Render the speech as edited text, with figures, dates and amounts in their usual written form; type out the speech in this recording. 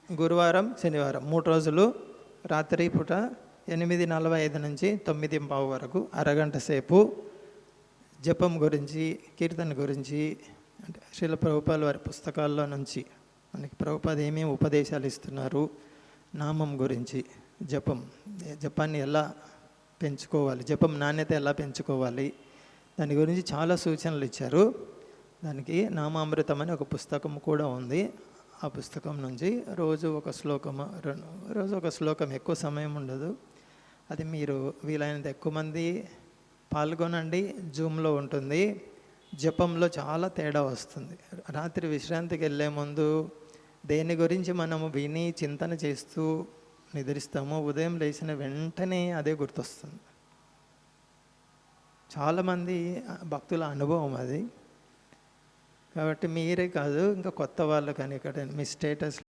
గురువారం శనివారం 3 రోజులు రాత్రి పూట 8:45 నుంచి 9:15 వరకు అరగంట సేపు జపం గురించి, కీర్తన గురించి, అంటే శ్రీల ప్రభుపాల వారి పుస్తకాల్లో నుంచి మనకి ప్రభుపాద ఏమేమి ఉపదేశాలు ఇస్తున్నారు, నామం గురించి, జపాన్ని ఎలా పెంచుకోవాలి, జపం నాణ్యత ఎలా పెంచుకోవాలి, దాని గురించి చాలా సూచనలు ఇచ్చారు. దానికి నామామృతం అని ఒక పుస్తకం కూడా ఉంది. ఆ పుస్తకం నుంచి రోజు ఒక శ్లోకం, ఎక్కువ సమయం ఉండదు. అది మీరు వీలైనంత ఎక్కువ మంది పాల్గొనండి. జూమ్లో ఉంటుంది. జపంలో చాలా తేడా వస్తుంది. రాత్రి విశ్రాంతికి వెళ్ళే ముందు దేని గురించి మనము విని చింతన చేస్తూ నిద్రిస్తామో ఉదయం లేచిన వెంటనే అదే గుర్తొస్తుంది. చాలామంది భక్తుల అనుభవం అది. కాబట్టి మీరే కాదు, ఇంకా కొత్త వాళ్ళు కానీ ఇక్కడ మీ స్టేటస్